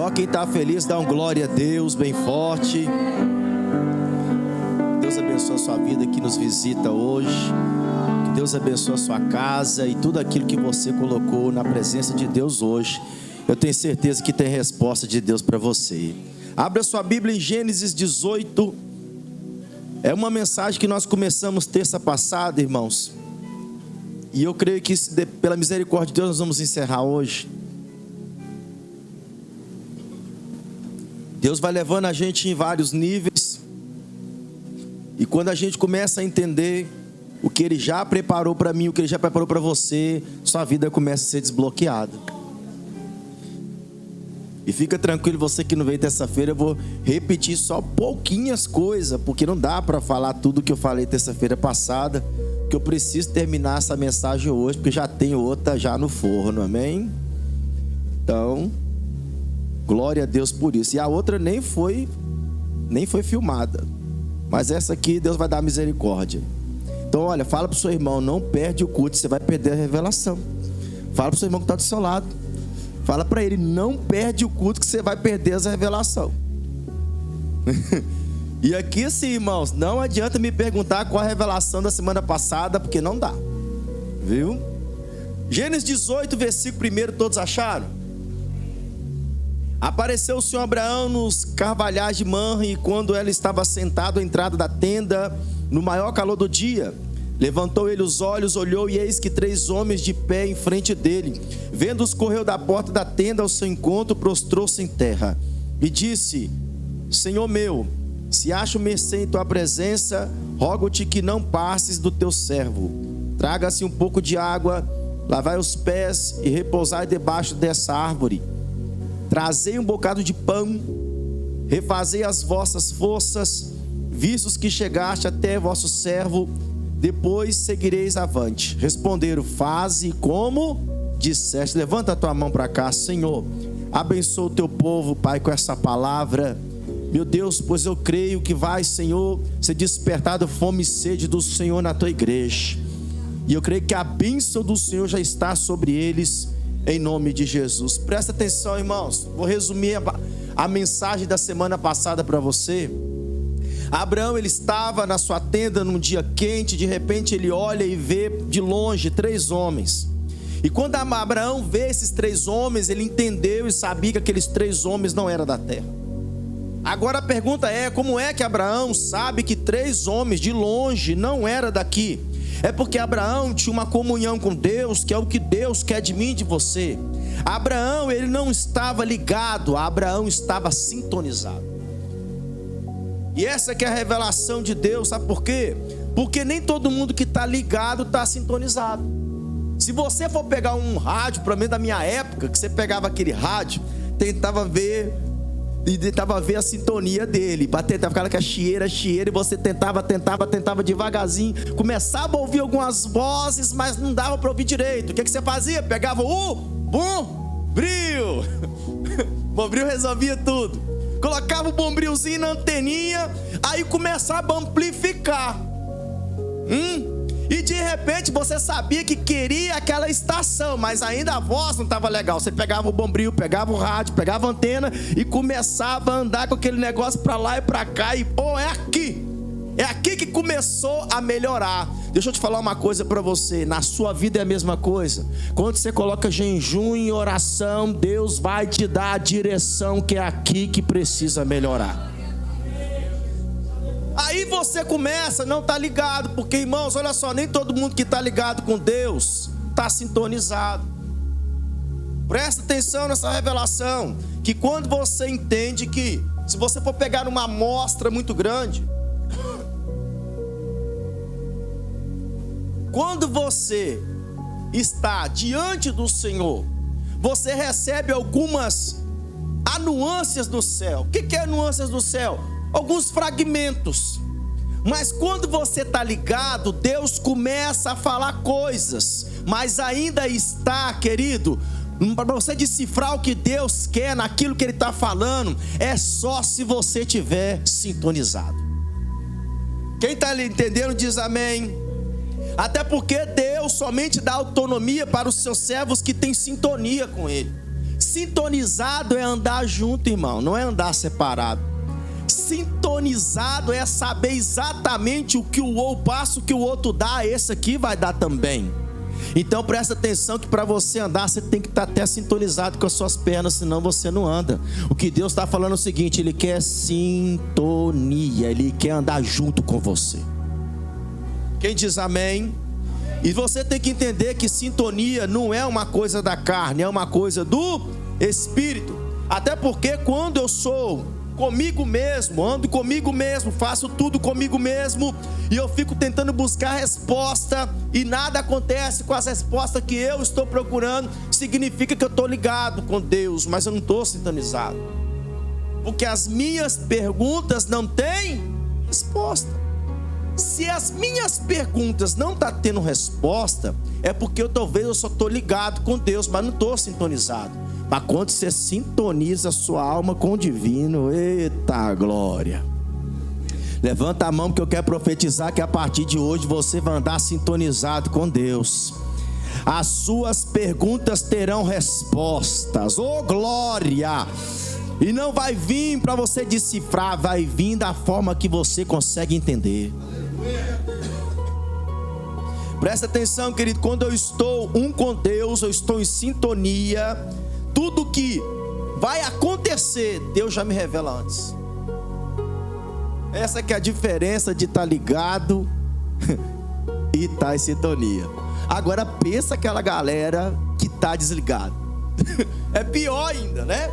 Só quem está feliz dá um glória a Deus bem forte. Deus abençoe a sua vida que nos visita hoje. Que Deus abençoe a sua casa e tudo aquilo que você colocou na presença de Deus hoje. Eu tenho certeza que tem resposta de Deus para você. Abra sua Bíblia em Gênesis 18. É uma mensagem que nós começamos terça passada, irmãos. E eu creio que pela misericórdia de Deus nós vamos encerrar hoje. Deus vai levando a gente em vários níveis. E quando a gente começa a entender o que Ele já preparou para mim, o que Ele já preparou para você, sua vida começa a ser desbloqueada. E fica tranquilo, você que não veio terça-feira, eu vou repetir só pouquinhas coisas, porque não dá para falar tudo que eu falei terça-feira passada, que eu preciso terminar essa mensagem hoje, porque já tem outra já no forno, amém? Então, glória a Deus por isso. E a outra nem foi filmada, mas essa aqui Deus vai dar misericórdia. Então olha, fala para o seu irmão, não perde o culto, você vai perder a revelação. Fala para o seu irmão que está do seu lado, fala para ele, não perde o culto que você vai perder essa revelação. E aqui sim, irmãos, não adianta me perguntar qual a revelação da semana passada, porque não dá, viu? Gênesis 18, versículo 1, todos acharam? Apareceu o Senhor Abraão nos carvalhais de Mamre, e quando ela estava sentado à entrada da tenda, no maior calor do dia, levantou ele os olhos, olhou, e eis que 3 homens de pé em frente dele. Vendo-os, correu da porta da tenda ao seu encontro, prostrou-se em terra e disse: Senhor meu, se acho mercê em tua presença, rogo-te que não passes do teu servo. Traga-se um pouco de água, lavai os pés e repousai debaixo dessa árvore. Trazei um bocado de pão, refazei as vossas forças, vistos que chegaste até vosso servo, depois seguireis avante. Responderam: faze como disseste. Levanta a tua mão para cá. Senhor, abençoa o teu povo, Pai, com essa palavra. Meu Deus, pois eu creio que vai, Senhor, ser despertado fome e sede do Senhor na tua igreja. E eu creio que a bênção do Senhor já está sobre eles, em nome de Jesus. Presta atenção, irmãos. Vou resumir a mensagem da semana passada para você. Abraão, ele estava na sua tenda num dia quente. De repente ele olha e vê de longe 3 homens. E quando Abraão vê esses 3 homens, ele entendeu e sabia que aqueles 3 homens não eram da terra. Agora a pergunta é: como é que Abraão sabe que 3 homens de longe não eram daqui? É porque Abraão tinha uma comunhão com Deus, que é o que Deus quer de mim e de você. Abraão, ele não estava ligado, Abraão estava sintonizado. E essa que é a revelação de Deus, sabe por quê? Porque nem todo mundo que está ligado está sintonizado. Se você for pegar um rádio, pelo menos da minha época, que você pegava aquele rádio, tentava ver a sintonia dele, tentava ficar com a chieira, e você tentava devagarzinho, começava a ouvir algumas vozes, mas não dava para ouvir direito. O que você fazia? Pegava o bombril. Bombril resolvia tudo. Colocava o bombrilzinho na anteninha, aí começava a amplificar. E de repente você sabia que queria aquela estação, mas ainda a voz não estava legal. Você pegava o bombril, pegava o rádio, pegava a antena e começava a andar com aquele negócio para lá e para cá. E é aqui que começou a melhorar. Deixa eu te falar uma coisa para você. Na sua vida é a mesma coisa. Quando você coloca jejum e oração, Deus vai te dar a direção, que é aqui que precisa melhorar. Aí você começa a não estar ligado, porque, irmãos, olha só, nem todo mundo que está ligado com Deus está sintonizado. Presta atenção nessa revelação, que quando você entende que, se você for pegar uma amostra muito grande, quando você está diante do Senhor, você recebe algumas nuances do céu. O que é nuances do céu? Alguns fragmentos. Mas quando você está ligado, Deus começa a falar coisas. Mas ainda está, querido, para você decifrar o que Deus quer naquilo que Ele está falando, é só se você estiver sintonizado. Quem está entendendo diz amém. Até porque Deus somente dá autonomia para os seus servos que têm sintonia com Ele. Sintonizado é andar junto, irmão, não é andar separado. Sintonizado é saber exatamente o que o passo que o outro dá, esse aqui vai dar também. Então presta atenção que para você andar, você tem que estar até sintonizado com as suas pernas, senão você não anda. O que Deus está falando é o seguinte: Ele quer sintonia, Ele quer andar junto com você. Quem diz amém? E você tem que entender que sintonia não é uma coisa da carne, é uma coisa do Espírito. Até porque quando eu sou comigo mesmo, ando comigo mesmo, faço tudo comigo mesmo, e eu fico tentando buscar resposta e nada acontece com as respostas que eu estou procurando, significa que eu estou ligado com Deus, mas eu não estou sintonizado, porque as minhas perguntas não têm resposta. Se as minhas perguntas não estão tendo resposta, é porque talvez eu só estou ligado com Deus, mas não estou sintonizado. Mas quando você sintoniza a sua alma com o divino, eita glória! Levanta a mão que eu quero profetizar que a partir de hoje você vai andar sintonizado com Deus. As suas perguntas terão respostas, oh glória! E não vai vir para você decifrar, vai vir da forma que você consegue entender. Presta atenção, querido, quando eu estou com Deus, eu estou em sintonia, tudo que vai acontecer, Deus já me revela antes. Essa que é a diferença de estar ligado e estar em sintonia. Agora pensa aquela galera que está desligada. É pior ainda, né?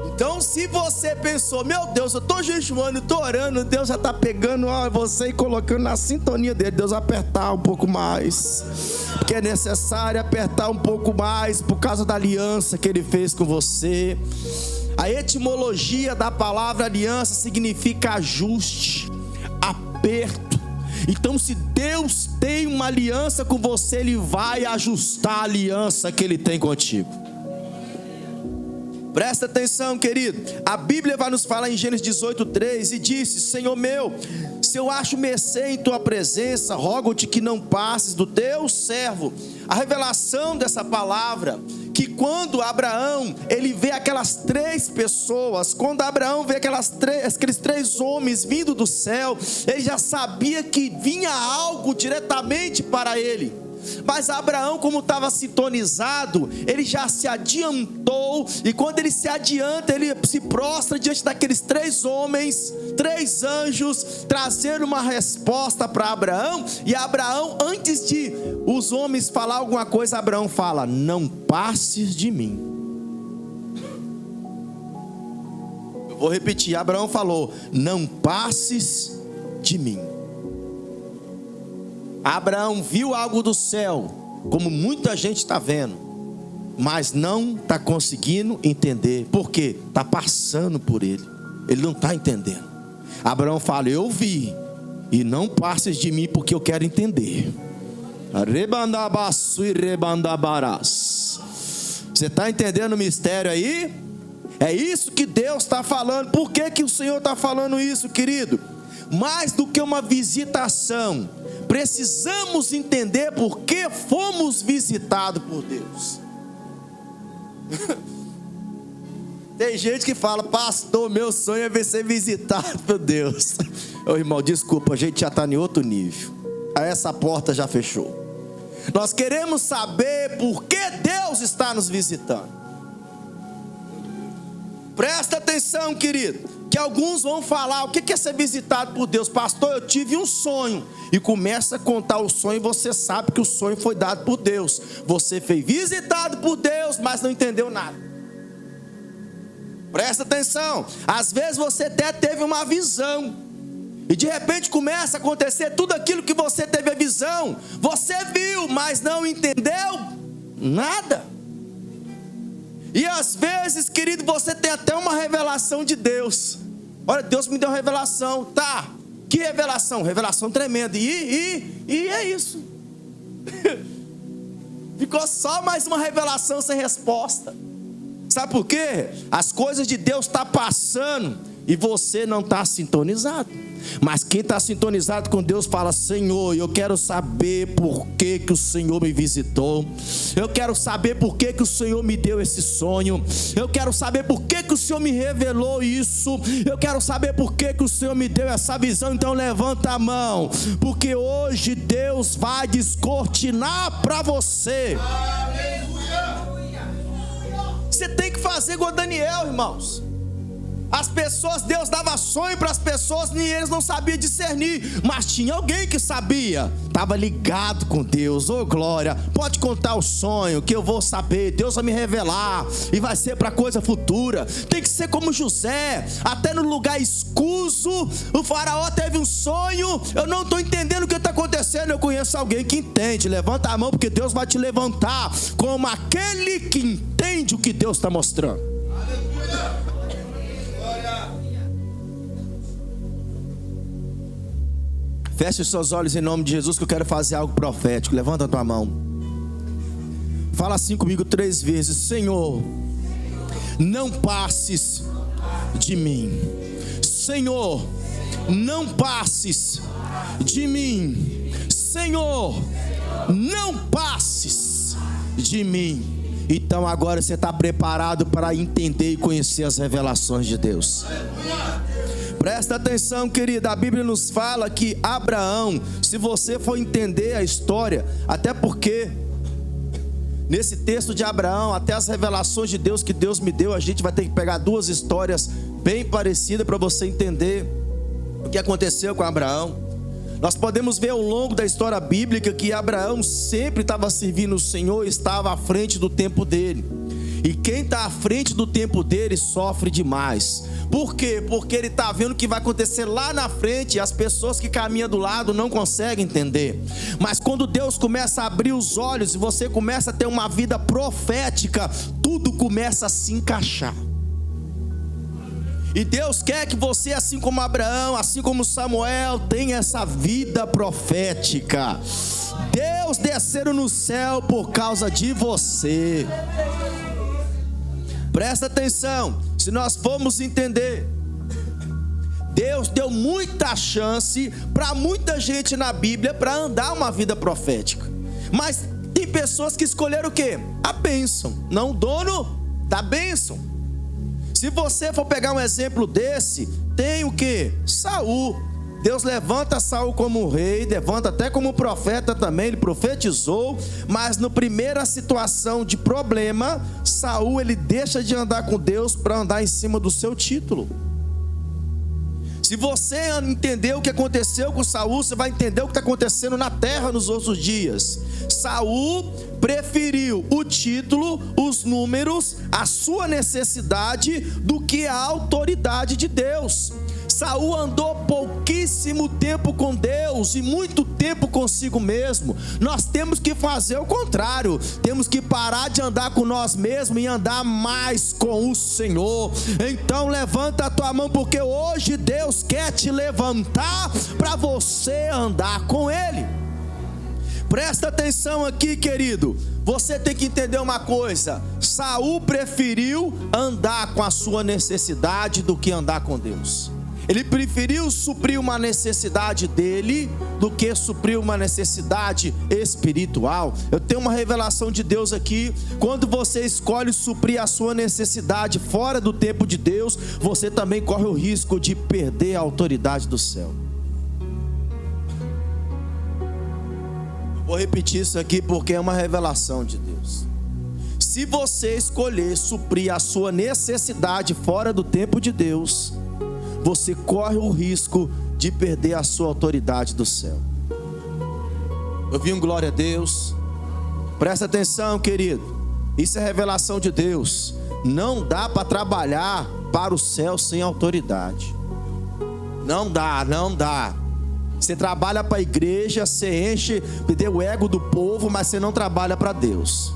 Então se você pensou, meu Deus, eu estou jejuando, estou orando, Deus já está pegando você e colocando na sintonia dele. Deus vai apertar um pouco mais, porque é necessário apertar um pouco mais por causa da aliança que ele fez com você. A etimologia da palavra aliança significa ajuste, aperto. Então se Deus tem uma aliança com você, Ele vai ajustar a aliança que Ele tem contigo. Presta atenção, querido. A Bíblia vai nos falar em Gênesis 18:3 e disse: Senhor meu, se eu acho mercê em tua presença, rogo-te que não passes do teu servo. A revelação dessa palavra, que quando Abraão, ele vê aquelas três pessoas, quando Abraão vê aqueles três homens vindo do céu, ele já sabia que vinha algo diretamente para ele. Mas Abraão, como estava sintonizado, ele já se adiantou, e quando ele se adianta, ele se prostra diante daqueles três homens, três anjos, trazendo uma resposta para Abraão. E Abraão, antes de os homens falar alguma coisa, Abraão fala: não passes de mim. Eu vou repetir, Abraão falou: não passes de mim. Abraão viu algo do céu, como muita gente está vendo, mas não está conseguindo entender. Por quê? Está passando por ele, ele não está entendendo. Abraão fala: eu vi, e não passes de mim, porque eu quero entender. Você está entendendo o mistério aí? É isso que Deus está falando. Por que o Senhor está falando isso, querido? Mais do que uma visitação, precisamos entender por que fomos visitados por Deus. Tem gente que fala: pastor, meu sonho é ver ser visitado por Deus. Ô irmão, desculpa, a gente já está em outro nível. Essa porta já fechou. Nós queremos saber por que Deus está nos visitando. Presta atenção, querido, que alguns vão falar: o que é ser visitado por Deus? Pastor, eu tive um sonho. E começa a contar o sonho, e você sabe que o sonho foi dado por Deus. Você foi visitado por Deus, mas não entendeu nada. Presta atenção. Às vezes você até teve uma visão, e de repente começa a acontecer tudo aquilo que você teve a visão. Você viu, mas não entendeu nada. E às vezes, querido, você tem até uma revelação de Deus. Olha, Deus me deu uma revelação. Tá, que revelação? Revelação tremenda. E é isso. Ficou só mais uma revelação sem resposta. Sabe por quê? As coisas de Deus estão passando e você não está sintonizado. Mas quem está sintonizado com Deus fala: Senhor, eu quero saber por que que o Senhor me visitou. Eu quero saber por que que o Senhor me deu esse sonho. Eu quero saber por que que o Senhor me revelou isso. Eu quero saber por que que o Senhor me deu essa visão. Então levanta a mão, porque hoje Deus vai descortinar para você. Você tem que fazer igual Daniel, irmãos. As pessoas, Deus dava sonho para as pessoas e eles não sabiam discernir, mas tinha alguém que sabia, estava ligado com Deus. Ô glória, pode contar o sonho que eu vou saber, Deus vai me revelar e vai ser para coisa futura. Tem que ser como José, até no lugar escuso. O faraó teve um sonho, eu não estou entendendo o que está acontecendo, eu conheço alguém que entende. Levanta a mão, porque Deus vai te levantar como aquele que entende o que Deus está mostrando. Aleluia. Feche os seus olhos em nome de Jesus, que eu quero fazer algo profético. Levanta a tua mão. Fala assim comigo 3 vezes: Senhor, não passes de mim. Senhor, não passes de mim. Senhor, não passes de mim. Então agora você está preparado para entender e conhecer as revelações de Deus. Presta atenção, querida, a Bíblia nos fala que Abraão, se você for entender a história, até porque nesse texto de Abraão, até as revelações de Deus que Deus me deu, a gente vai ter que pegar 2 histórias bem parecidas para você entender o que aconteceu com Abraão. Nós podemos ver ao longo da história bíblica que Abraão sempre estava servindo o Senhor, estava à frente do tempo dele. E quem está à frente do tempo dele sofre demais. Por quê? Porque ele está vendo o que vai acontecer lá na frente e as pessoas que caminham do lado não conseguem entender. Mas quando Deus começa a abrir os olhos e você começa a ter uma vida profética, tudo começa a se encaixar. E Deus quer que você, assim como Abraão, assim como Samuel, tenha essa vida profética. Deus desceram no céu por causa de você. Presta atenção, se nós formos entender, Deus deu muita chance para muita gente na Bíblia para andar uma vida profética. Mas tem pessoas que escolheram o quê? A bênção, não o dono da bênção. Se você for pegar um exemplo desse, tem o quê? Saul. Deus levanta Saul como rei, levanta até como profeta também, ele profetizou, mas na primeira situação de problema, Saul ele deixa de andar com Deus para andar em cima do seu título. Se você entender o que aconteceu com Saul, você vai entender o que está acontecendo na terra nos outros dias. Saul preferiu o título, os números, a sua necessidade do que a autoridade de Deus. Saul andou pouquíssimo tempo com Deus e muito tempo consigo mesmo. Nós temos que fazer o contrário. Temos que parar de andar com nós mesmos e andar mais com o Senhor. Então levanta a tua mão, porque hoje Deus quer te levantar para você andar com Ele. Presta atenção aqui, querido. Você tem que entender uma coisa. Saul preferiu andar com a sua necessidade do que andar com Deus. Ele preferiu suprir uma necessidade dele do que suprir uma necessidade espiritual. Eu tenho uma revelação de Deus aqui. Quando você escolhe suprir a sua necessidade fora do tempo de Deus, você também corre o risco de perder a autoridade do céu. Vou repetir isso aqui porque é uma revelação de Deus. Se você escolher suprir a sua necessidade fora do tempo de Deus, você corre o risco de perder a sua autoridade do céu. Eu vi um glória a Deus. Presta atenção, querido. Isso é revelação de Deus. Não dá para trabalhar para o céu sem autoridade. Não dá, não dá. Você trabalha para a igreja, você enche o ego do povo, mas você não trabalha para Deus.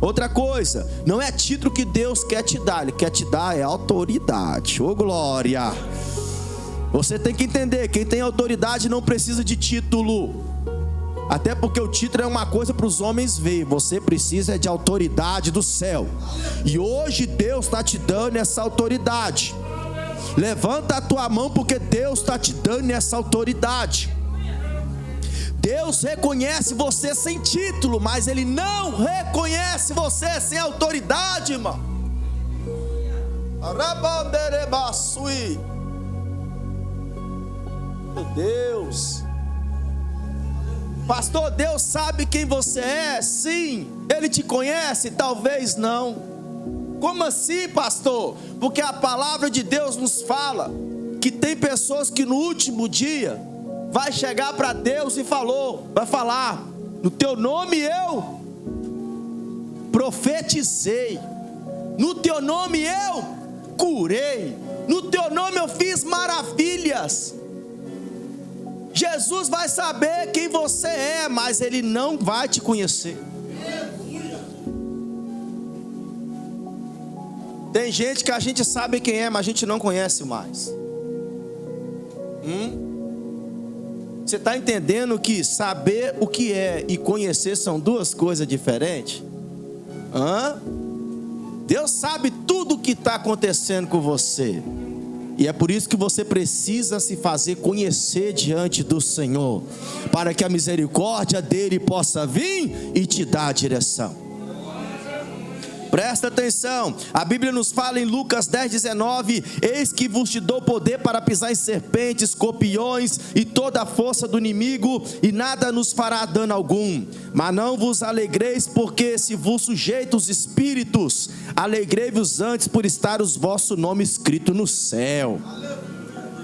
Outra coisa, não é título que Deus quer te dar, Ele quer te dar é autoridade. Ô glória! Você tem que entender, quem tem autoridade não precisa de título. Até porque o título é uma coisa para os homens ver. Você precisa de autoridade do céu. E hoje Deus está te dando essa autoridade. Levanta a tua mão, porque Deus está te dando essa autoridade. Deus reconhece você sem título, mas Ele não reconhece você sem autoridade, irmão. Meu Deus. Pastor, Deus sabe quem você é? Sim. Ele te conhece? Talvez não. Como assim, pastor? Porque a palavra de Deus nos fala que tem pessoas que no último dia vai chegar para Deus e vai falar: no teu nome eu profetizei, no teu nome eu curei, no teu nome eu fiz maravilhas. Jesus vai saber quem você é, mas Ele não vai te conhecer. Tem gente que a gente sabe quem é, mas a gente não conhece mais. Você está entendendo que saber o que é e conhecer são duas coisas diferentes? Deus sabe tudo o que está acontecendo com você. E é por isso que você precisa se fazer conhecer diante do Senhor, para que a misericórdia dele possa vir e te dar a direção. Presta atenção, a Bíblia nos fala em Lucas 10:19: eis que vos te dou poder para pisar em serpentes, escorpiões e toda a força do inimigo, e nada nos fará dano algum. Mas não vos alegreis, porque se vos sujeita os espíritos, alegrei-vos antes por estar os vosso nome escrito no céu.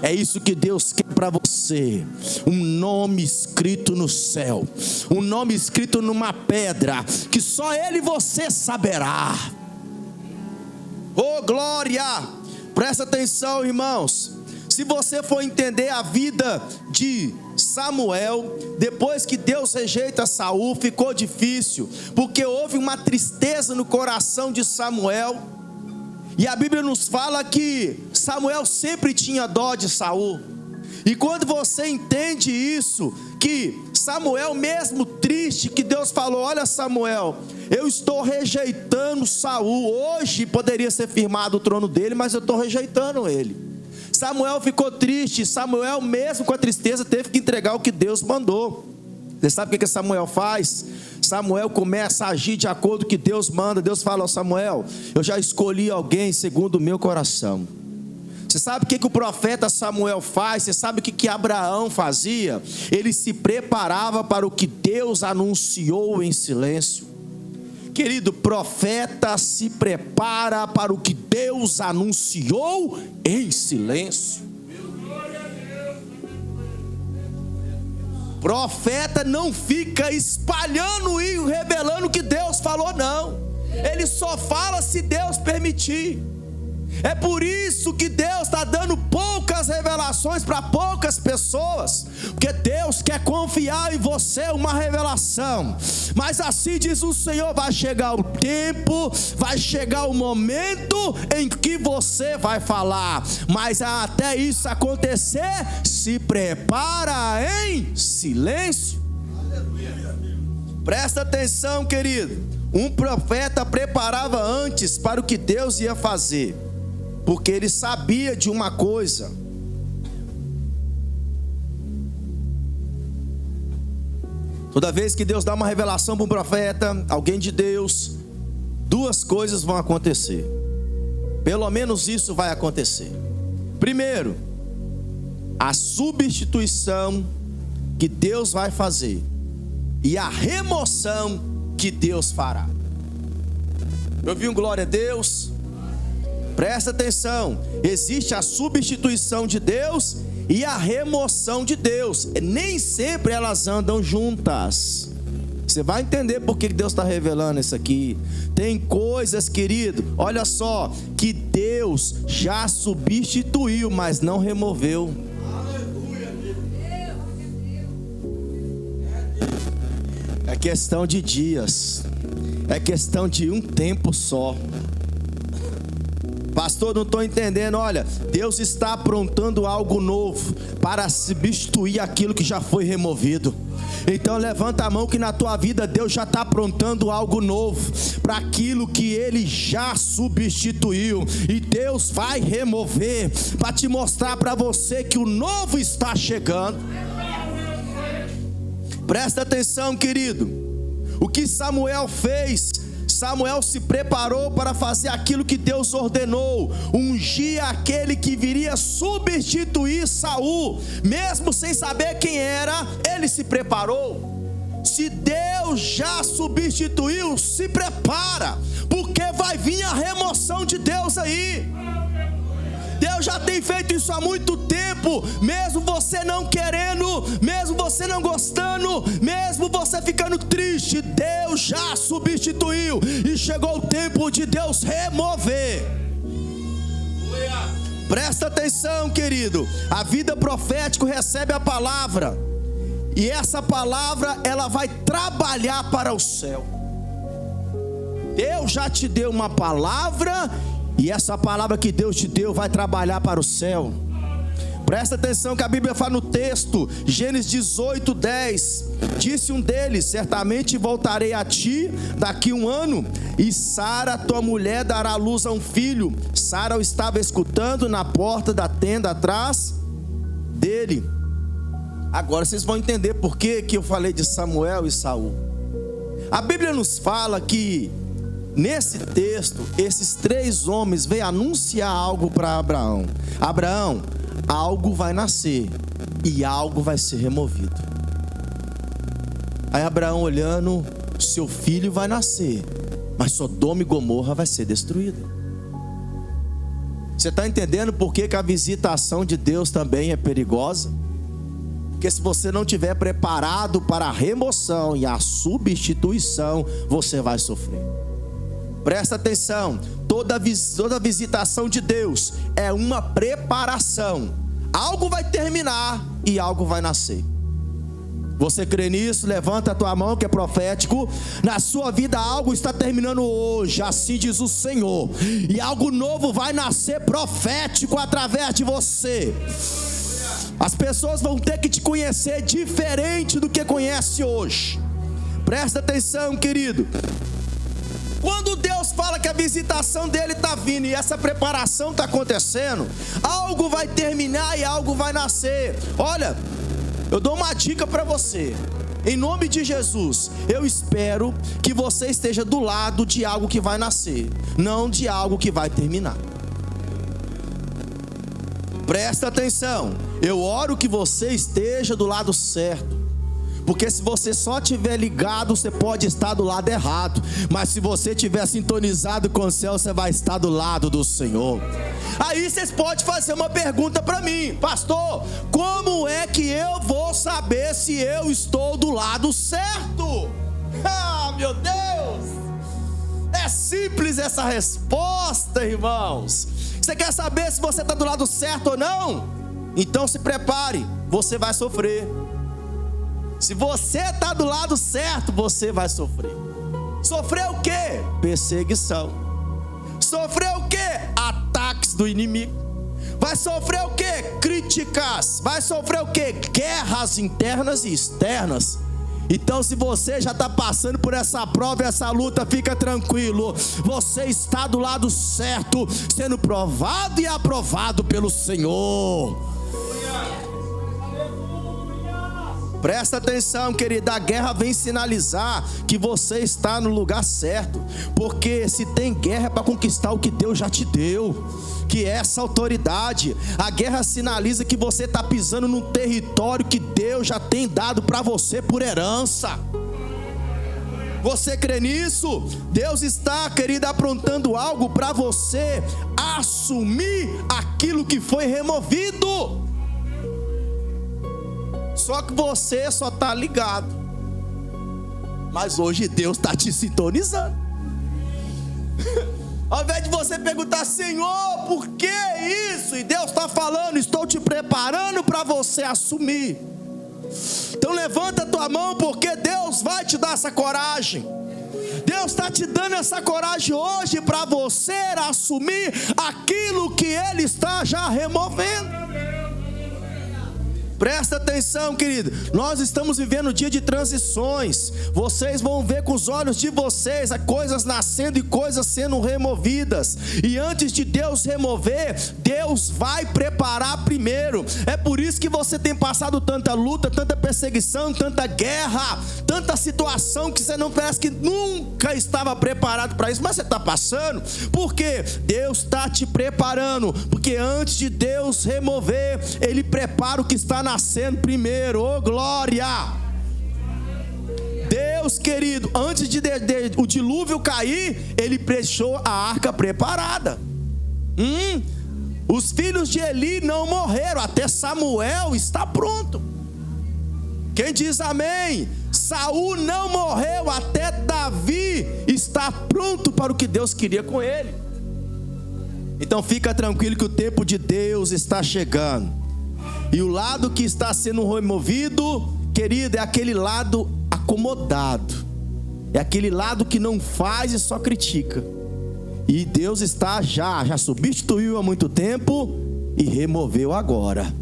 É isso que Deus quer para você, um nome escrito no céu, um nome escrito numa pedra, que só Ele e você saberá. Oh glória! Presta atenção, irmãos. Se você for entender a vida de Samuel, depois que Deus rejeita Saul, ficou difícil, porque houve uma tristeza no coração de Samuel. E a Bíblia nos fala que Samuel sempre tinha dó de Saul. E quando você entende isso, que Samuel mesmo triste, que Deus falou: olha Samuel, eu estou rejeitando Saul. Hoje poderia ser firmado o trono dele, mas eu estou rejeitando ele. Samuel ficou triste. Samuel mesmo com a tristeza teve que entregar o que Deus mandou. Você sabe o que Samuel faz? Samuel começa a agir de acordo com o que Deus manda. Deus fala: ó Samuel, eu já escolhi alguém segundo o meu coração. Você sabe o que o profeta Samuel faz? Você sabe o que Abraão fazia? Ele se preparava para o que Deus anunciou em silêncio. Querido, profeta se prepara para o que Deus anunciou em silêncio. Profeta não fica espalhando e revelando o que Deus falou, não. Ele só fala se Deus permitir. É por isso que Deus está dando poucas revelações para poucas pessoas, porque Deus quer confiar em você uma revelação. Mas assim diz o Senhor: vai chegar o tempo, vai chegar o momento em que você vai falar, mas até isso acontecer, se prepara em silêncio. Presta atenção, querido. Um profeta preparava antes para o que Deus ia fazer, porque ele sabia de uma coisa: toda vez que Deus dá uma revelação para um profeta, alguém de Deus, duas coisas vão acontecer. Pelo menos isso vai acontecer. Primeiro, a substituição que Deus vai fazer e a remoção que Deus fará. Eu vi um glória a Deus. Presta atenção, existe a substituição de Deus e a remoção de Deus. Nem sempre elas andam juntas. Você vai entender por que Deus está revelando isso aqui. Tem coisas, querido, olha só, que Deus já substituiu, mas não removeu. É questão de dias, é questão de um tempo só. Pastor, não estou entendendo. Olha, Deus está aprontando algo novo para substituir aquilo que já foi removido. Então levanta a mão que na tua vida Deus já está aprontando algo novo para aquilo que Ele já substituiu. E Deus vai remover para te mostrar para você que o novo está chegando. Presta atenção, querido. O que Samuel fez? Samuel se preparou para fazer aquilo que Deus ordenou, ungir aquele que viria substituir Saul, mesmo sem saber quem era, ele se preparou. Se Deus já substituiu, se prepara, porque vai vir a remoção de Deus aí. Deus já tem feito isso há muito tempo, mesmo você não querendo, mesmo você não gostando, mesmo você ficando triste, Deus já substituiu e chegou o tempo de Deus remover. Presta atenção, querido, a vida profética recebe a palavra, e essa palavra ela vai trabalhar para o céu. Deus já te deu uma palavra, e essa palavra que Deus te deu vai trabalhar para o céu. Presta atenção que a Bíblia fala no texto, Gênesis 18:10. Disse um deles: certamente voltarei a ti daqui um ano, e Sara, tua mulher, dará à luz a um filho. Sara o estava escutando na porta da tenda atrás dele. Agora vocês vão entender por que eu falei de Samuel e Saul. A Bíblia nos fala que nesse texto, esses três homens veio anunciar algo para Abraão. Abraão, algo vai nascer e algo vai ser removido. Aí Abraão olhando, seu filho vai nascer, mas Sodoma e Gomorra vai ser destruída. Você está entendendo por que a visitação de Deus também é perigosa? Porque se você não estiver preparado para a remoção e a substituição, você vai sofrer. Presta atenção, toda visitação de Deus é uma preparação. Algo vai terminar e algo vai nascer. Você crê nisso? Levanta a tua mão que é profético. Na sua vida algo está terminando hoje, assim diz o Senhor. E algo novo vai nascer profético através de você. As pessoas vão ter que te conhecer diferente do que conhece hoje. Presta atenção, querido. Quando Deus fala que a visitação dele está vindo e essa preparação está acontecendo, algo vai terminar e algo vai nascer. Olha, eu dou uma dica para você. Em nome de Jesus, eu espero que você esteja do lado de algo que vai nascer, não de algo que vai terminar. Presta atenção, eu oro que você esteja do lado certo. Porque se você só estiver ligado, você pode estar do lado errado. Mas se você estiver sintonizado com o céu, você vai estar do lado do Senhor. Aí vocês podem fazer uma pergunta para mim: pastor, como é que eu vou saber se eu estou do lado certo? Ah, meu Deus! É simples essa resposta, irmãos. Você quer saber se você está do lado certo ou não? Então se prepare, você vai sofrer. Se você está do lado certo, você vai sofrer. Sofrer o quê? Perseguição. Sofrer o quê? Ataques do inimigo. Vai sofrer o quê? Críticas. Vai sofrer o quê? Guerras internas e externas. Então se você já está passando por essa prova e essa luta, fica tranquilo. Você está do lado certo, sendo provado e aprovado pelo Senhor. Presta atenção, querida, a guerra vem sinalizar que você está no lugar certo. Porque se tem guerra é para conquistar o que Deus já te deu, que é essa autoridade. A guerra sinaliza que você está pisando num território que Deus já tem dado para você por herança. Você crê nisso? Deus está, querida, aprontando algo para você assumir aquilo que foi removido. Só que você só está ligado. Mas hoje Deus está te sintonizando. Ao invés de você perguntar: Senhor, por que isso? E Deus está falando: estou te preparando para você assumir. Então levanta a tua mão, porque Deus vai te dar essa coragem. Deus está te dando essa coragem hoje para você assumir aquilo que Ele está já removendo. Presta atenção, querido. Nós estamos vivendo um dia de transições. Vocês vão ver com os olhos de vocês as coisas nascendo e coisas sendo removidas. E antes de Deus remover, Deus vai preparar primeiro. É por isso que você tem passado tanta luta, tanta perseguição, tanta guerra, tanta situação que você não parece que nunca estava preparado para isso. Mas você está passando porque Deus está te preparando. Porque antes de Deus remover, Ele prepara o que está nascendo primeiro. Oh, glória! Deus, querido, antes de o dilúvio cair, Ele deixou a arca preparada. Os filhos de Eli não morreram, até Samuel está pronto. Quem diz amém? Saul não morreu, até Davi está pronto para o que Deus queria com ele. Então fica tranquilo que o tempo de Deus está chegando. E o lado que está sendo removido, querido, é aquele lado acomodado. É aquele lado que não faz e só critica. E Deus está já substituiu há muito tempo e removeu agora.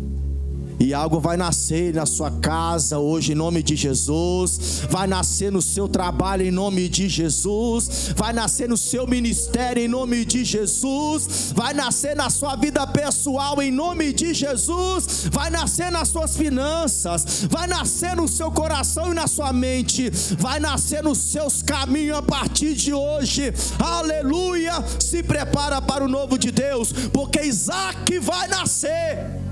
E algo vai nascer na sua casa hoje em nome de Jesus. Vai nascer no seu trabalho em nome de Jesus. Vai nascer no seu ministério em nome de Jesus. Vai nascer na sua vida pessoal em nome de Jesus. Vai nascer nas suas finanças. Vai nascer no seu coração e na sua mente. Vai nascer nos seus caminhos a partir de hoje. Aleluia! Se prepara para o novo de Deus, porque Isaac vai nascer.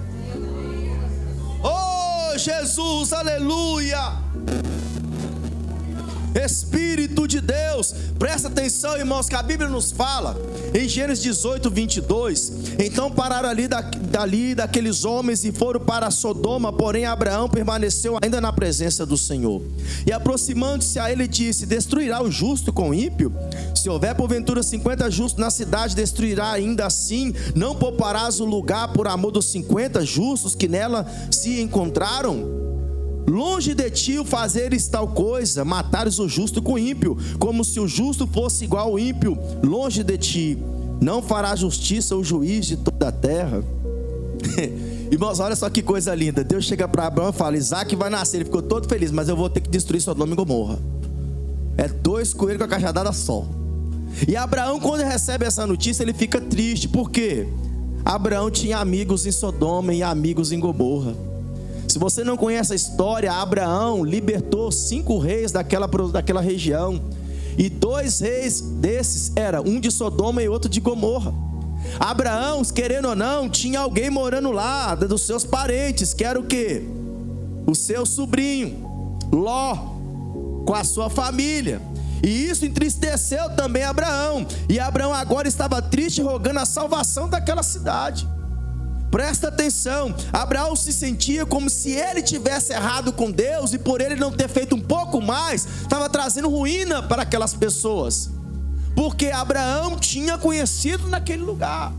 Oh, Jesus, aleluia! Espírito de Deus, presta atenção, irmãos, que a Bíblia nos fala em Gênesis 18, 22. Então pararam dali daqueles homens e foram para Sodoma, porém Abraão permaneceu ainda na presença do Senhor. E aproximando-se a ele disse: destruirá o justo com o ímpio? Se houver porventura 50 justos na cidade, destruirá ainda assim? Não pouparás o lugar por amor dos 50 justos que nela se encontraram? Longe de ti o fazeres tal coisa, matares o justo com o ímpio, como se o justo fosse igual ao ímpio. Longe de ti, não fará justiça o juiz de toda a terra. Irmãos, olha só que coisa linda. Deus chega para Abraão e fala: Isaac vai nascer. Ele ficou todo feliz, mas eu vou ter que destruir Sodoma e Gomorra. É 2 coelhos com a cajadada só. E Abraão, quando recebe essa notícia, ele fica triste. Por quê? Abraão tinha amigos em Sodoma e amigos em Gomorra. Se você não conhece a história, Abraão libertou 5 reis daquela região. E 2 reis desses eram um de Sodoma e outro de Gomorra. Abraão, querendo ou não, tinha alguém morando lá, dos seus parentes, que era o quê? O seu sobrinho, Ló, com a sua família. E isso entristeceu também Abraão. E Abraão agora estava triste, rogando a salvação daquela cidade. Presta atenção, Abraão se sentia como se ele tivesse errado com Deus, e por ele não ter feito um pouco mais, estava trazendo ruína para aquelas pessoas, porque Abraão tinha conhecido naquele lugar.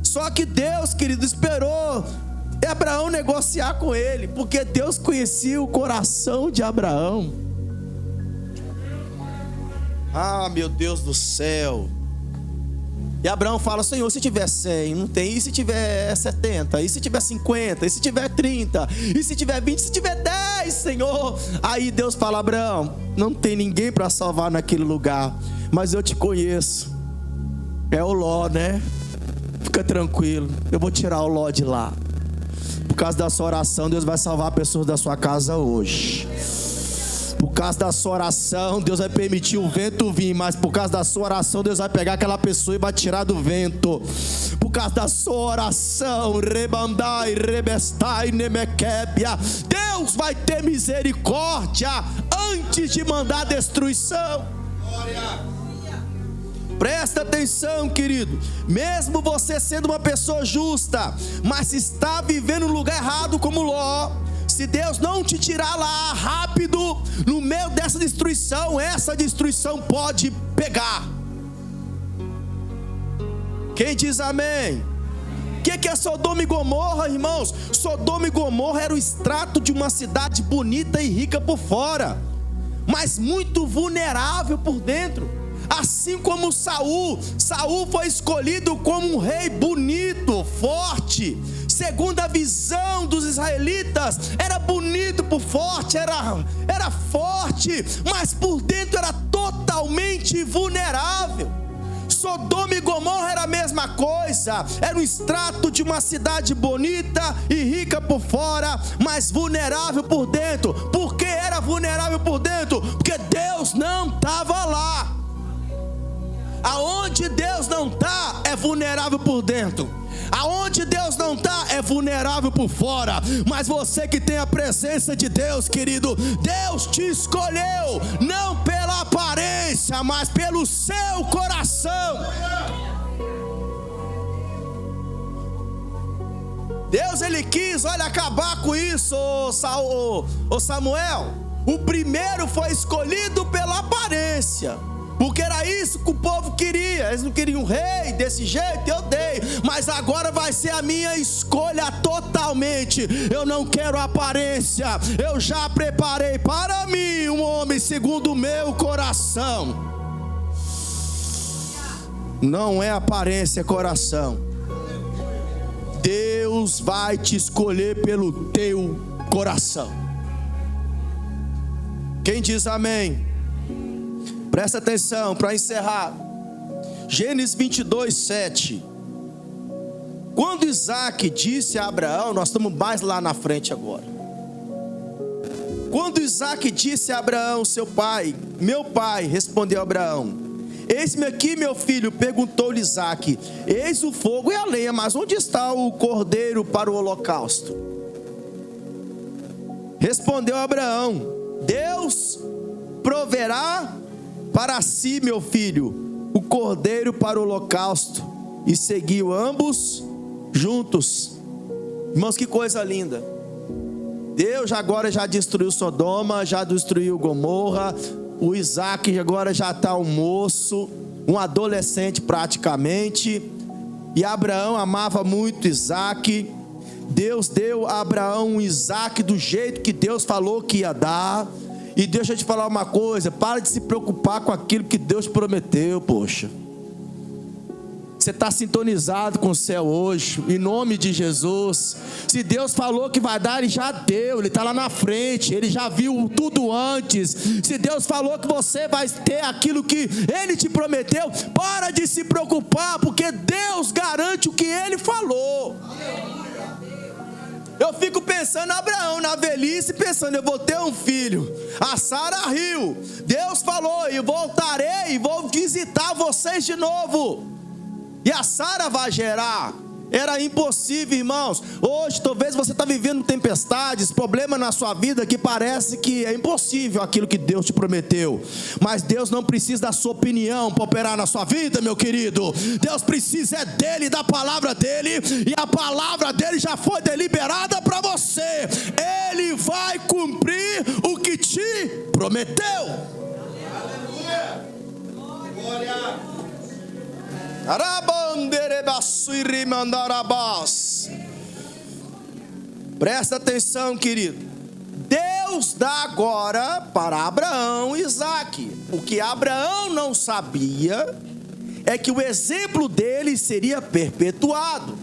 Só que Deus, querido, esperou Abraão negociar com ele, porque Deus conhecia o coração de Abraão. Ah, meu Deus do céu! E Abraão fala: Senhor, se tiver 100, não tem. E se tiver 70? E se tiver 50? E se tiver 30? E se tiver 20? E se tiver 10, Senhor? Aí Deus fala: Abraão, não tem ninguém para salvar naquele lugar, mas eu te conheço. É o Ló, né? Fica tranquilo, eu vou tirar o Ló de lá. Por causa da sua oração, Deus vai salvar pessoas da sua casa hoje. Por causa da sua oração, Deus vai permitir o vento vir, mas por causa da sua oração, Deus vai pegar aquela pessoa e vai tirar do vento. Por causa da sua oração, rebandai, rebestai, nemequébia, Deus vai ter misericórdia antes de mandar destruição. Glória. Presta atenção, querido. Mesmo você sendo uma pessoa justa, mas se está vivendo no lugar errado como Ló, se Deus não te tirar lá rápido, no meio dessa destruição, essa destruição pode pegar. Quem diz amém? O que é Sodoma e Gomorra, irmãos? Sodoma e Gomorra era o extrato de uma cidade bonita e rica por fora. mas muito vulnerável por dentro. Assim como Saul foi escolhido como um rei bonito, forte. Segundo a visão dos israelitas, era bonito por forte, era forte, mas por dentro era totalmente vulnerável. Sodoma e Gomorra era a mesma coisa, era um extrato de uma cidade bonita e rica por fora, mas vulnerável por dentro. Por que era vulnerável por dentro? Porque Deus não estava lá. Aonde Deus não está, é vulnerável por dentro. Aonde Deus não está, é vulnerável por fora. Mas você que tem a presença de Deus, querido, Deus te escolheu, não pela aparência, mas pelo seu coração. Deus, Ele quis, olha, acabar com isso, ô Samuel. O primeiro foi escolhido pela aparência, porque era isso que o povo queria. Eles não queriam um rei desse jeito, eu dei. Mas agora vai ser a minha escolha totalmente. Eu não quero aparência. Eu já preparei para mim um homem segundo o meu coração. Não é aparência, é coração. Deus vai te escolher pelo teu coração. Quem diz amém? Presta atenção para encerrar. Gênesis 22, 7. Quando Isaac disse a Abraão, nós estamos mais lá na frente agora. Quando Isaac disse a Abraão, seu pai, meu pai, respondeu Abraão: eis-me aqui, meu filho. Perguntou-lhe Isaac: eis o fogo e a lenha, mas onde está o cordeiro para o holocausto? Respondeu Abraão: Deus proverá para si, meu filho, o cordeiro para o holocausto. E seguiu ambos juntos. Irmãos, que coisa linda. Deus agora já destruiu Sodoma, já destruiu Gomorra. O Isaac agora já está um moço, um adolescente praticamente. E Abraão amava muito Isaac. Deus deu a Abraão um Isaac do jeito que Deus falou que ia dar. E deixa eu te falar uma coisa: para de se preocupar com aquilo que Deus prometeu, poxa. Você está sintonizado com o céu hoje, em nome de Jesus. Se Deus falou que vai dar, Ele já deu, Ele está lá na frente, Ele já viu tudo antes. Se Deus falou que você vai ter aquilo que Ele te prometeu, para de se preocupar, porque Deus garante o que Ele falou. Eu fico pensando, Abraão na velhice, pensando, eu vou ter um filho. A Sara riu. Deus falou: e voltarei e vou visitar vocês de novo. E a Sara vai gerar. Era impossível, irmãos. Hoje talvez você está vivendo tempestades, problemas na sua vida que parece que é impossível aquilo que Deus te prometeu. Mas Deus não precisa da sua opinião para operar na sua vida, meu querido. Deus precisa dele, da palavra dele. E a palavra dele já foi deliberada para você. Ele vai cumprir o que te prometeu. Aleluia. Glória. Presta atenção, querido. Deus dá agora para Abraão Isaac. O que Abraão não sabia é que o exemplo dele seria perpetuado.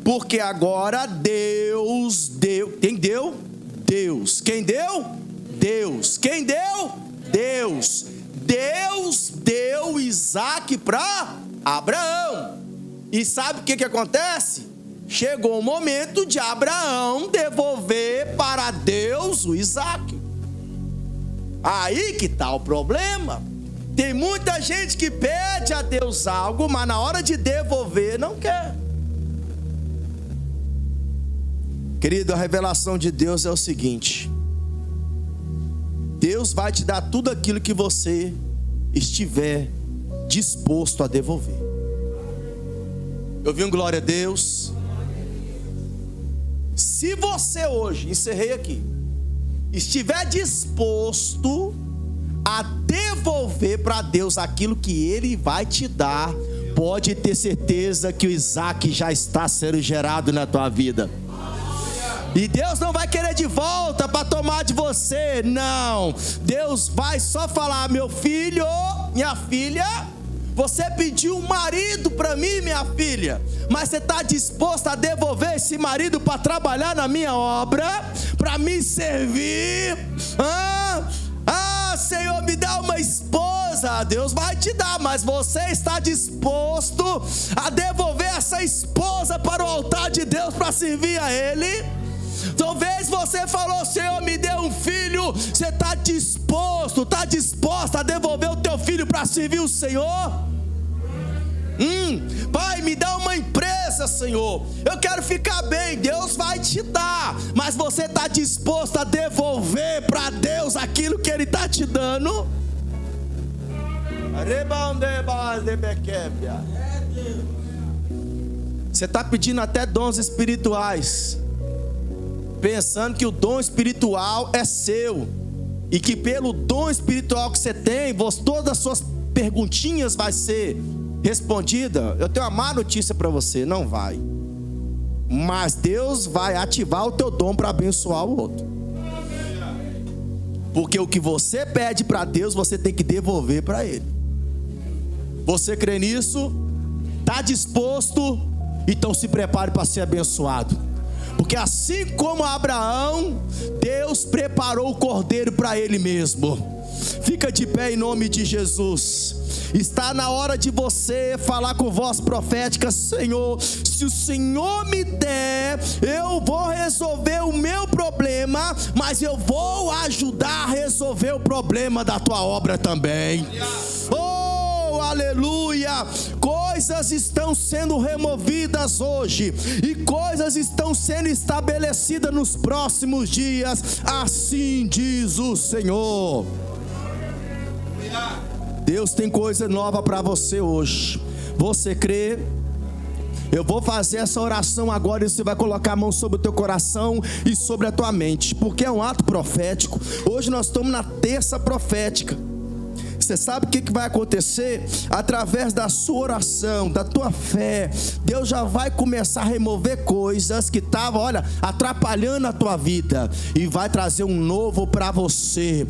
Porque agora Deus deu. Quem deu? Deus. Quem deu? Deus. Quem deu? Deus. Deus deu Isaac para Abraão. E sabe o que acontece? Chegou o momento de Abraão devolver para Deus o Isaac. Aí que está o problema. Tem muita gente que pede a Deus algo, mas na hora de devolver não quer. Querido, a revelação de Deus é o seguinte: Deus vai te dar tudo aquilo que você estiver disposto a devolver. Eu vi um glória a Deus. Se você hoje, encerrei aqui, estiver disposto a devolver para Deus aquilo que Ele vai te dar, pode ter certeza que o Isaac já está sendo gerado na tua vida. E Deus não vai querer de volta para tomar de você, não. Deus vai só falar: meu filho, minha filha, você pediu um marido para mim, minha filha, mas você está disposto a devolver esse marido para trabalhar na minha obra, para me servir? Senhor, me dá uma esposa. Deus vai te dar, mas você está disposto a devolver essa esposa para o altar de Deus para servir a Ele? Talvez você falou: Senhor, me dê um filho. Você está disposta a devolver o teu filho para servir o Senhor? Pai, me dá uma empresa, Senhor, eu quero ficar bem. Deus vai te dar, mas você está disposto a devolver para Deus aquilo que Ele está te dando? Você está pedindo até dons espirituais, pensando que o dom espiritual é seu, e que pelo dom espiritual que você tem, todas as suas perguntinhas vai ser respondida. Eu tenho uma má notícia para você: não vai. Mas Deus vai ativar o teu dom para abençoar o outro. Porque o que você pede para Deus, você tem que devolver para Ele. Você crê nisso? Está disposto? Então se prepare para ser abençoado. Porque assim como Abraão, Deus preparou o cordeiro para Ele mesmo. Fica de pé em nome de Jesus. Está na hora de você falar com voz profética: Senhor, se o Senhor me der, eu vou resolver o meu problema, mas eu vou ajudar a resolver o problema da tua obra também. Oh, aleluia! Coisas estão sendo removidas hoje, e coisas estão sendo estabelecidas nos próximos dias. Assim diz o Senhor. Deus tem coisa nova para você hoje. Você crê? Eu vou fazer essa oração agora, e você vai colocar a mão sobre o teu coração e sobre a tua mente, porque é um ato profético. Hoje nós estamos na terça profética. Você sabe o que vai acontecer? Através da sua oração, da tua fé, Deus já vai começar a remover coisas que estavam, atrapalhando a tua vida, e vai trazer um novo para você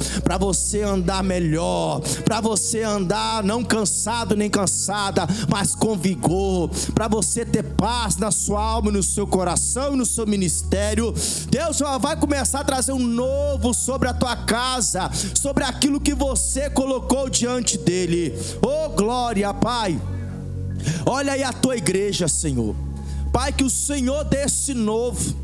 andar melhor, para você andar não cansado nem cansada, mas com vigor, para você ter paz na sua alma, no seu coração e no seu ministério. Deus já vai começar a trazer um novo sobre a tua casa, sobre aquilo que você colocou diante dele. Oh, glória, Pai. Olha aí a tua igreja, Senhor. Pai, que o Senhor dê esse novo,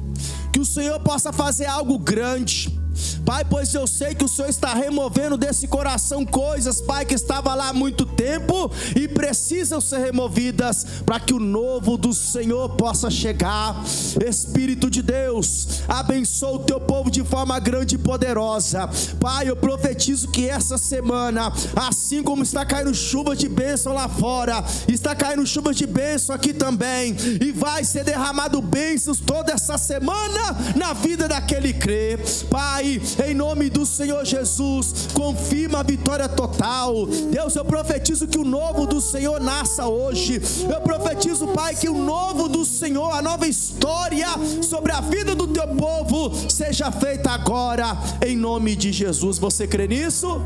que o Senhor possa fazer algo grande, Pai, pois eu sei que o Senhor está removendo desse coração coisas, Pai, que estava lá há muito tempo e precisam ser removidas, para que o novo do Senhor possa chegar. Espírito de Deus, abençoa o teu povo de forma grande e poderosa. Pai, eu profetizo que essa semana, assim como está caindo chuva de bênção lá fora, está caindo chuva de bênção aqui também, e vai ser derramado bênçãos toda essa semana na vida daquele que crê. Pai, em nome do Senhor Jesus, confirma a vitória total. Deus, eu profetizo que o novo do Senhor nasça hoje. Eu profetizo, Pai, que o novo do Senhor, a nova história sobre a vida do teu povo, seja feita agora, em nome de Jesus. Você crê nisso?